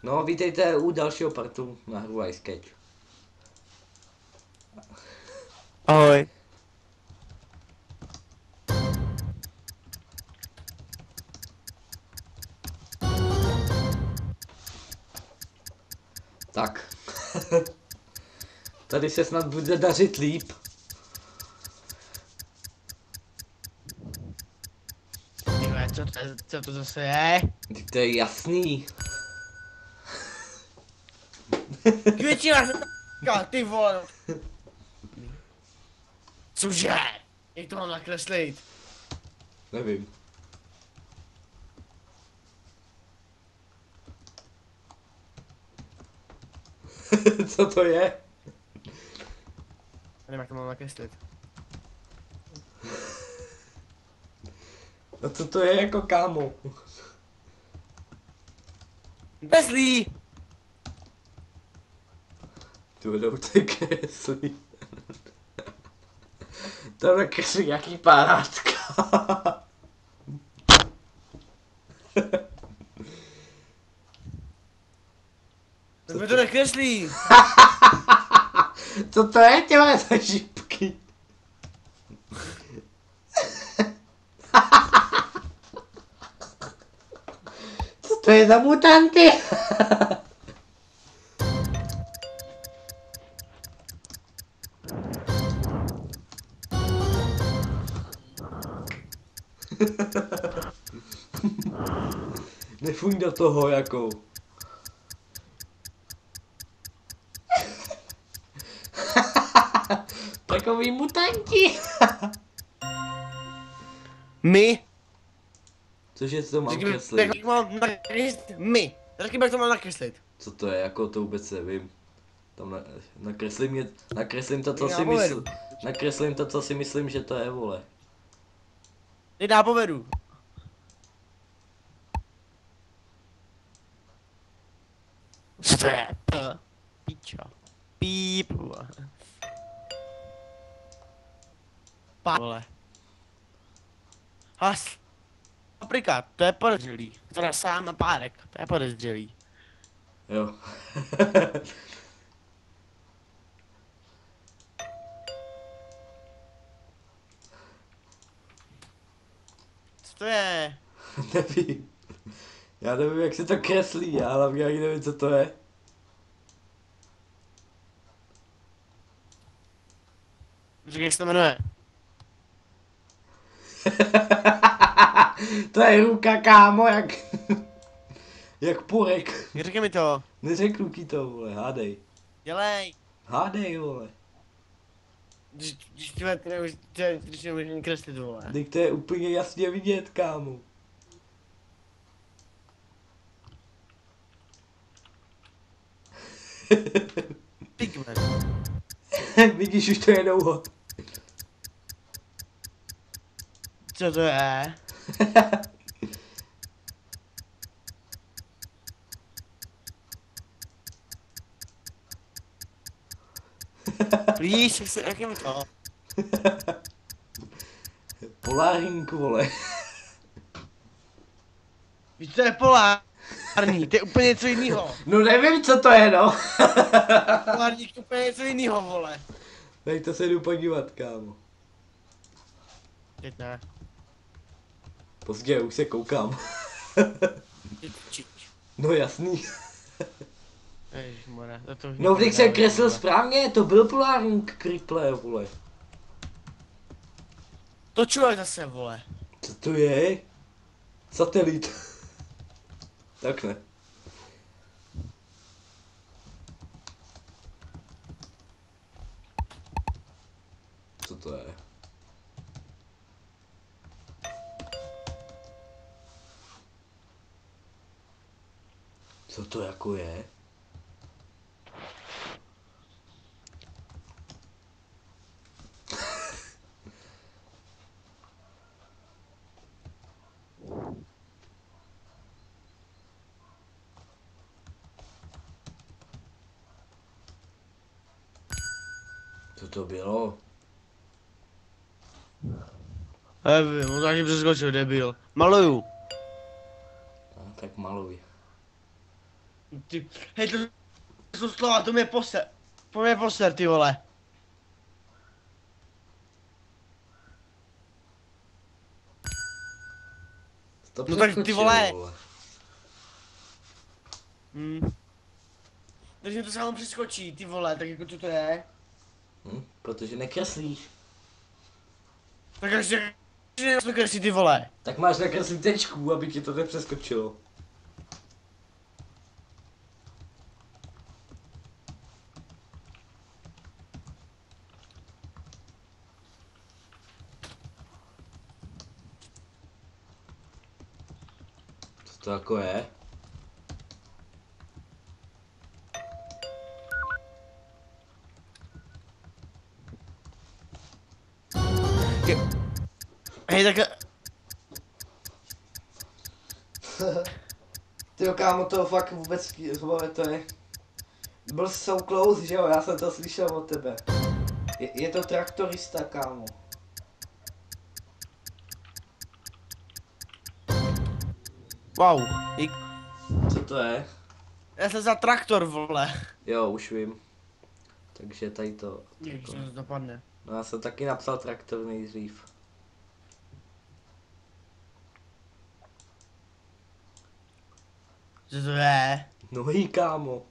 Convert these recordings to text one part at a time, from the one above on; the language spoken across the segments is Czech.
No, vítejte u dalšího partu na hru Ice Sketch. Ahoj. Tak. Tady se snad bude dařit líp. Tyhle, co to zase je? Teď to je jasný. Květina, ty vole. Cože? Jak to mám nakreslit? Nevím. Co to je? Nevím, jak to mám nakreslit. No co to je jako kámo? Kreslí! Tu vedou ty kreslí. To nakreslí jaký parátka. To to nekreslí! Co to je těhle za šipky? Co to je za mutanty? Nefuň do toho jako. Takový mutanti. My? Cože to mám Řekni mi, kreslit? jak mám nakreslit? My. Řekni mi, jak to mám nakreslit. Co to je, jako to vůbec nevím. Tam nakreslím to, co Já si povedu. myslím. Nakreslím to, co si myslím, že to je, vole. Teď nápovedu. Co to je? Píčo. Píp. Vole. Has. Paprika, to je podezřelý. To je sám na párek, to je podezřelý. Jo. Co to je? Nevím. Já nevím, jak se to kreslí, já hlavně ani nevím, co to je. Říkej, jak se to jmenuje. To je ruka, kámo, jak... jak purek. Řekni mi to. Neřeknu ti to, vole, hádej. Dělej. Hádej, vole. Když nemůžeš ani kreslit, vole. Teď to je úplně jasně vidět, kámo. Pigment. Vidíš, už to je dlouho. Co to je? Víš, jak je mi to? Polárink, vole. Víš, to je polární, to je úplně něco jiného. No nevím, co to je, no. Polárník je úplně něco jiného, vole. Dej to se jdu podívat, kámo. Teď ne. Pozdě, už se koukám. No jasný. Ježišmarja, to už No, nikdo když jsem nedává, kreslil vole. správně, to byl polárník kriple, vole. To člověk zase, vole. Co to je? Satelit. Tak ne. Co to je? Co to jako je? Co to bylo? Nevím, on taky přeskočil, debil. Maluju. A, tak maluj. Ty, hej, to jsou slova, to mě poser. To mě poser, ty vole. To No tak ty přeskočil, vole. Takže to samo přeskočí, ty vole, tak jako co to je? Protože nekreslíš. Tak ještě nekreslí, ty vole. Tak máš nakreslit tečku, aby ti to nepřeskočilo. Co to jako je? Hej, tak... Tyjo kámo, to fakt vůbec, vole, to je... Byl so close, že jo, já jsem to slyšel od tebe. Je to traktorista, kámo. Wow, Co to je? já jsem za traktor, vole. Jo, už vím. Takže tady to... Ježiš, to dopadne. No já jsem taky napsal traktor nejdřív. Co to je? Nohy, kámo.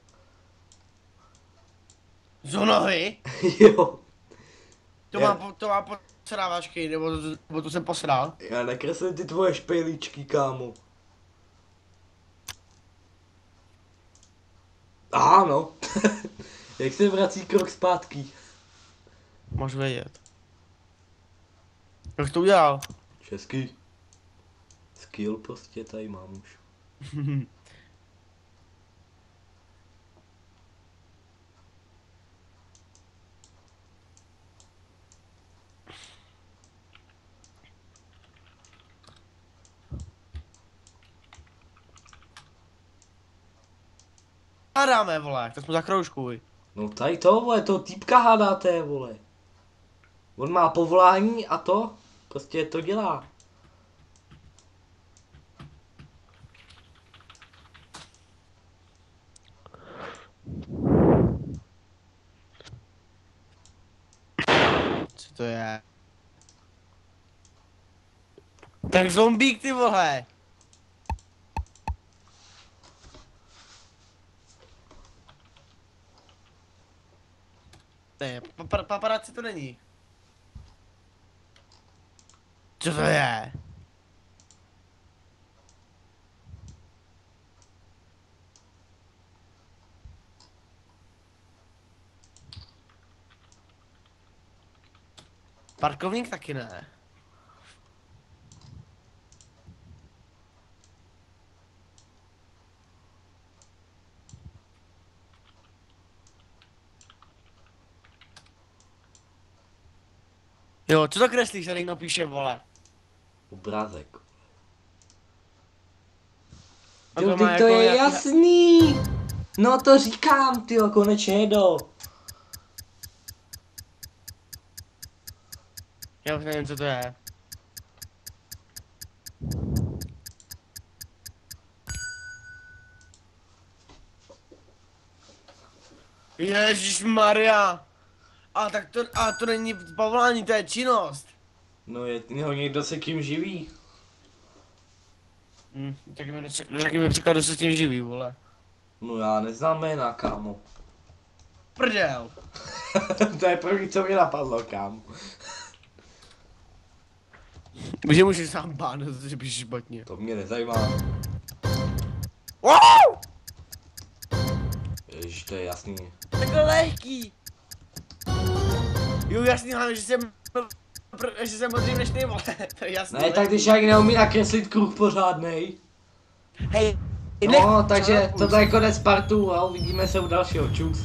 Z nohy? Jo. To má posrávačky, nebo to jsem posral. Já nakreslím ty tvoje špejlíčky, kámo. Ano. Jak se vrací krok zpátky? Můžu vědět. Jak to udělal? Český. Skill prostě tady mám už. Hádáme, vole, to jsme za kroužku. No tady to, vole, toho týpka hádáte, vole. On má povolání a to prostě to dělá. Co to je? Tak zombík, ty vole. Ne, paparazzi to není. Co to je? Parkovník taky ne. Jo, co to kreslíš, tady někdo píše, vole? Obrázek. A Jo, má ty to je jak- jasný. No to říkám, tyjo, konečně jedou. Já už nevím, co to je. Ježíš Maria. A to není povolání, to je činnost. No někdo se tím živí. Tak mi příklad, kdo se s tím živí, vole. No já neznám jména, kámo. Prdel. To je první, co mě napadlo, kámo. Že můžeš sám bán, že píšeš špatně. To mě nezajímá. Wow! Ježiš, to je jasný. Takhle lehký. Jo, jasný, hlavně, že jsem modrý než ty, vole. To je jasný. Ne, tak když jak neumí nakreslit kruh pořádnej. Hej, No, takže tohle je konec partu a uvidíme se u dalšího. Čus.